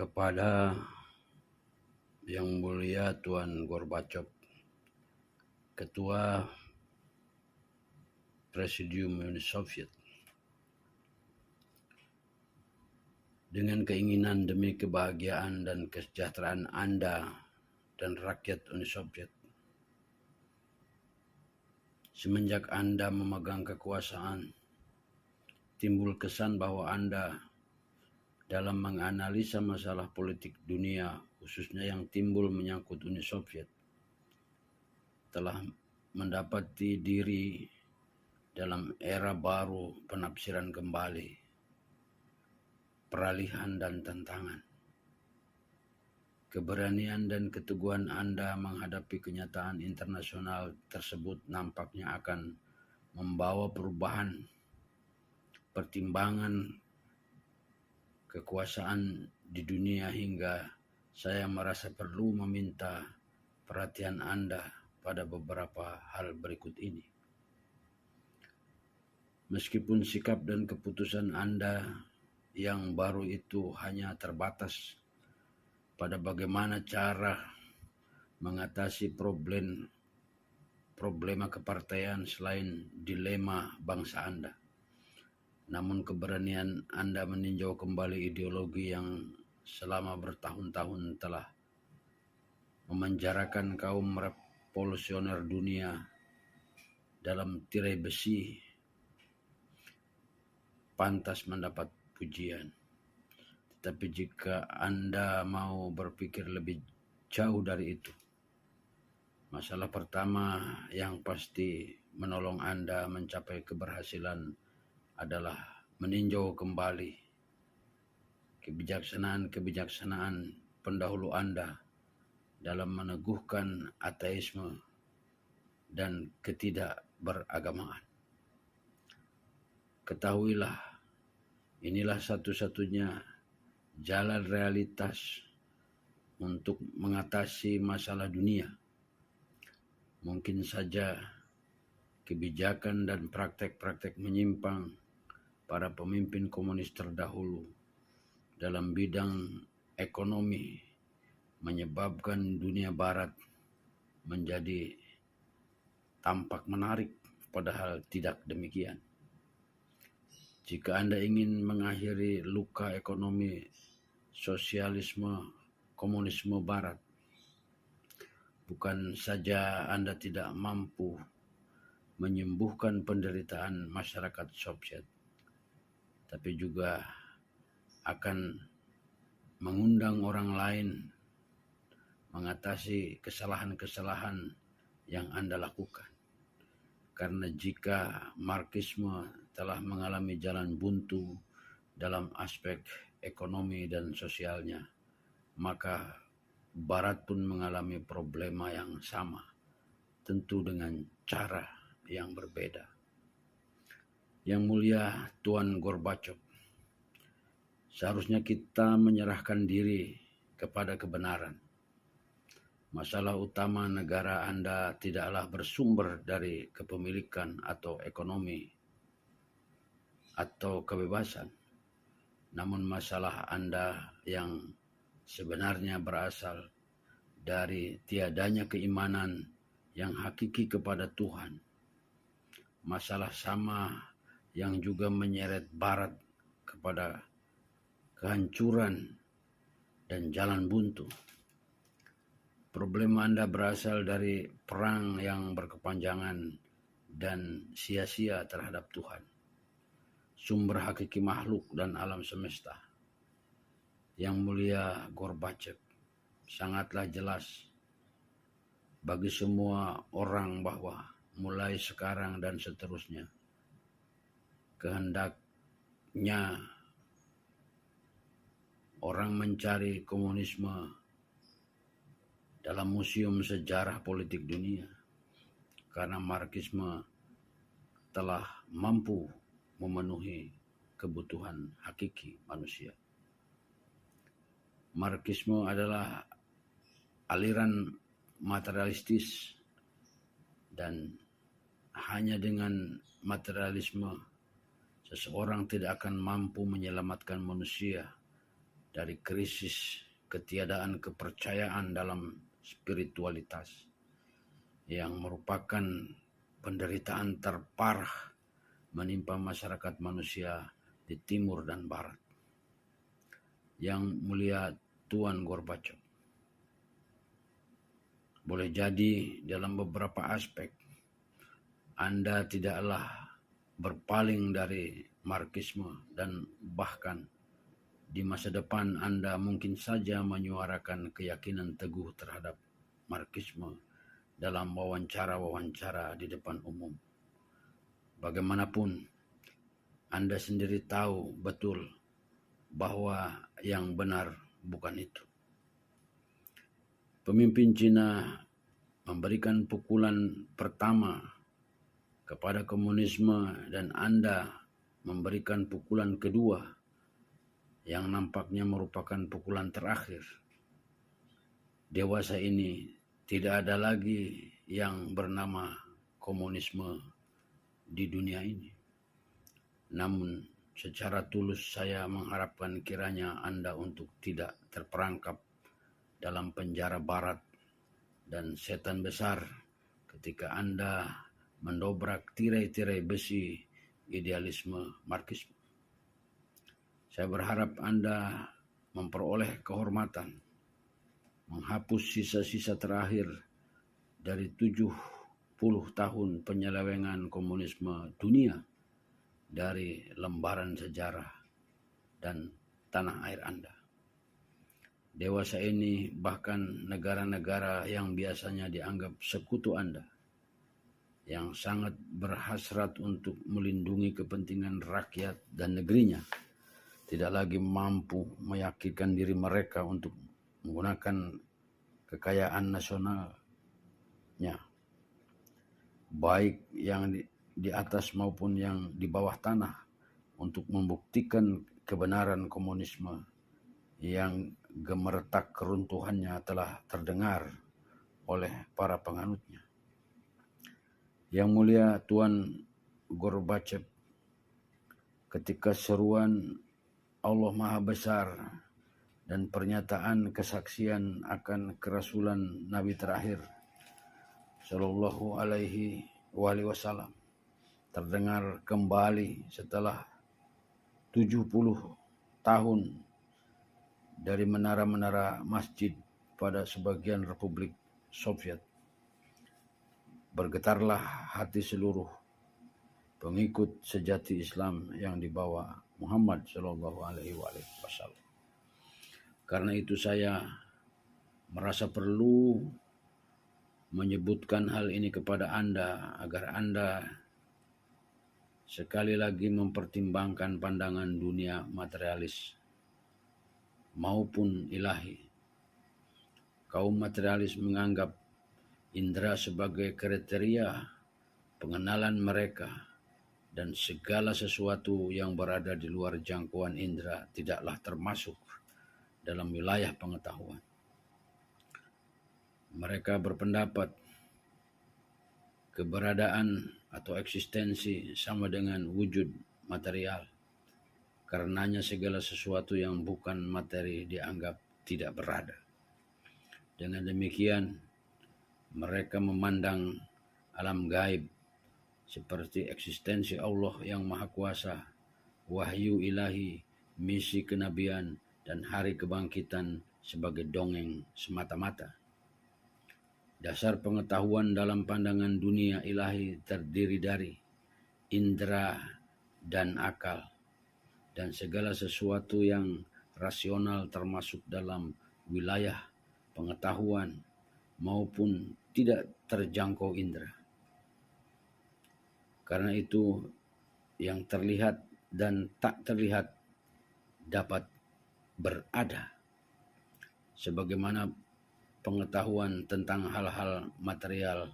Kepada Yang Mulia Tuan Gorbachev, Ketua Presidium Uni Soviet, dengan keinginan demi kebahagiaan dan kesejahteraan Anda dan rakyat Uni Soviet. Semenjak Anda memegang kekuasaan, timbul kesan bahwa Anda dalam menganalisa masalah politik dunia, khususnya yang timbul menyangkut Uni Soviet, telah mendapati diri dalam era baru penafsiran kembali, peralihan dan tantangan. Keberanian dan keteguhan Anda menghadapi kenyataan internasional tersebut nampaknya akan membawa perubahan pertimbangan kekuasaan di dunia hingga saya merasa perlu meminta perhatian Anda pada beberapa hal berikut ini. Meskipun sikap dan keputusan Anda yang baru itu hanya terbatas pada bagaimana cara mengatasi problema kepartaian selain dilema bangsa Anda. Namun keberanian Anda meninjau kembali ideologi yang selama bertahun-tahun telah memenjarakan kaum revolusioner dunia dalam tirai besi pantas mendapat pujian. Tetapi jika Anda mau berpikir lebih jauh dari itu, masalah pertama yang pasti menolong Anda mencapai keberhasilan adalah meninjau kembali kebijaksanaan pendahulu Anda dalam meneguhkan ateisme dan ketidakberagamaan. Ketahuilah, inilah satu-satunya jalan realitas untuk mengatasi masalah dunia. Mungkin saja kebijakan dan praktek-praktek menyimpang para pemimpin komunis terdahulu dalam bidang ekonomi menyebabkan dunia barat menjadi tampak menarik, padahal tidak demikian. Jika Anda ingin mengakhiri luka ekonomi sosialisme komunisme barat, bukan saja Anda tidak mampu menyembuhkan penderitaan masyarakat Soviet, tapi juga akan mengundang orang lain mengatasi kesalahan-kesalahan yang Anda lakukan. Karena jika Marxisme telah mengalami jalan buntu dalam aspek ekonomi dan sosialnya, maka Barat pun mengalami problema yang sama, tentu dengan cara yang berbeda. Yang Mulia Tuan Gorbachev, seharusnya kita menyerahkan diri kepada kebenaran. Masalah utama negara Anda tidaklah bersumber dari kepemilikan atau ekonomi atau kebebasan, namun masalah Anda yang sebenarnya berasal dari tiadanya keimanan yang hakiki kepada Tuhan. Masalah sama yang juga menyeret Barat kepada kehancuran dan jalan buntu. Problem Anda berasal dari perang yang berkepanjangan dan sia-sia terhadap Tuhan, sumber hakiki makhluk dan alam semesta. Yang Mulia Gorbachev, sangatlah jelas bagi semua orang bahwa mulai sekarang dan seterusnya, kehendaknya orang mencari komunisme dalam museum sejarah politik dunia, karena Marxisme telah mampu memenuhi kebutuhan hakiki manusia. Marxisme adalah aliran materialistis, dan hanya dengan materialisme seseorang tidak akan mampu menyelamatkan manusia dari krisis ketiadaan kepercayaan dalam spiritualitas yang merupakan penderitaan terparah menimpa masyarakat manusia di timur dan barat. Yang mulia Tuan Gorbachev, boleh jadi dalam beberapa aspek Anda tidaklah berpaling dari Marxisme dan bahkan di masa depan Anda mungkin saja menyuarakan keyakinan teguh terhadap Marxisme dalam wawancara-wawancara di depan umum. Bagaimanapun, Anda sendiri tahu betul bahwa yang benar bukan itu. Pemimpin Cina memberikan pukulan pertama kepada komunisme dan Anda memberikan pukulan kedua yang nampaknya merupakan pukulan terakhir. Dewasa ini tidak ada lagi yang bernama komunisme di dunia ini. Namun secara tulus saya mengharapkan kiranya Anda untuk tidak terperangkap dalam penjara barat dan setan besar ketika Anda mendobrak tirai-tirai besi idealisme Marxisme. Saya berharap Anda memperoleh kehormatan, menghapus sisa-sisa terakhir dari 70 tahun penyelewengan komunisme dunia dari lembaran sejarah dan tanah air Anda. Dewasa ini bahkan negara-negara yang biasanya dianggap sekutu Anda, yang sangat berhasrat untuk melindungi kepentingan rakyat dan negerinya, tidak lagi mampu meyakinkan diri mereka untuk menggunakan kekayaan nasionalnya, baik yang di atas maupun yang di bawah tanah, untuk membuktikan kebenaran komunisme yang gemertak keruntuhannya telah terdengar oleh para penganutnya. Yang mulia Tuan Gorbachev, ketika seruan Allah Maha Besar dan pernyataan kesaksian akan kerasulan Nabi terakhir Sallallahu Alaihi Wasallam terdengar kembali setelah 70 tahun dari menara-menara masjid pada sebagian Republik Soviet, bergetarlah hati seluruh pengikut sejati Islam yang dibawa Muhammad Sallallahu Alaihi Wasallam. Karena itu saya merasa perlu menyebutkan hal ini kepada Anda agar Anda sekali lagi mempertimbangkan pandangan dunia materialis maupun ilahi. Kaum materialis menganggap indera sebagai kriteria pengenalan mereka, dan segala sesuatu yang berada di luar jangkauan indera tidaklah termasuk dalam wilayah pengetahuan. Mereka berpendapat keberadaan atau eksistensi sama dengan wujud material. Karenanya segala sesuatu yang bukan materi dianggap tidak berada. Dengan demikian, mereka memandang alam gaib seperti eksistensi Allah yang Maha Kuasa, wahyu ilahi, misi kenabian, dan hari kebangkitan sebagai dongeng semata-mata. Dasar pengetahuan dalam pandangan dunia ilahi terdiri dari indera dan akal, dan segala sesuatu yang rasional termasuk dalam wilayah pengetahuan maupun tidak terjangkau indera. Karena itu yang terlihat dan tak terlihat dapat berada. Sebagaimana pengetahuan tentang hal-hal material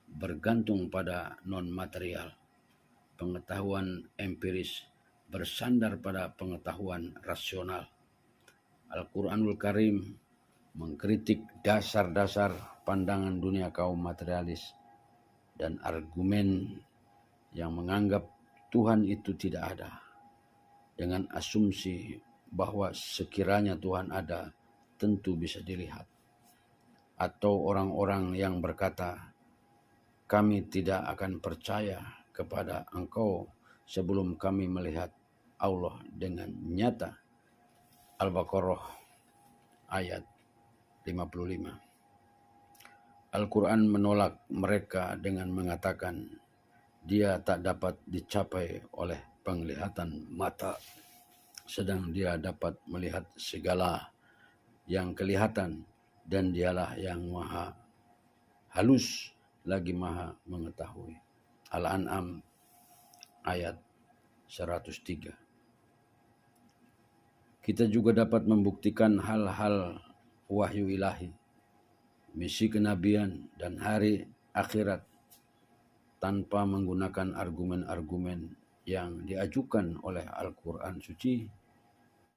bergantung pada non-material, pengetahuan empiris bersandar pada pengetahuan rasional. Al-Quranul Karim mengkritik dasar-dasar pandangan dunia kaum materialis dan argumen yang menganggap Tuhan itu tidak ada, dengan asumsi bahwa sekiranya Tuhan ada, tentu bisa dilihat. Atau orang-orang yang berkata, kami tidak akan percaya kepada engkau sebelum kami melihat Allah dengan nyata. Al-Baqarah ayat 55. Al-Quran menolak mereka dengan mengatakan, dia tak dapat dicapai oleh penglihatan mata, sedang dia dapat melihat segala yang kelihatan, dan dialah yang maha halus lagi maha mengetahui. Al-An'am ayat 103. Kita juga dapat membuktikan hal-hal wahyu ilahi, misi kenabian, dan hari akhirat tanpa menggunakan argumen-argumen yang diajukan oleh Al-Quran suci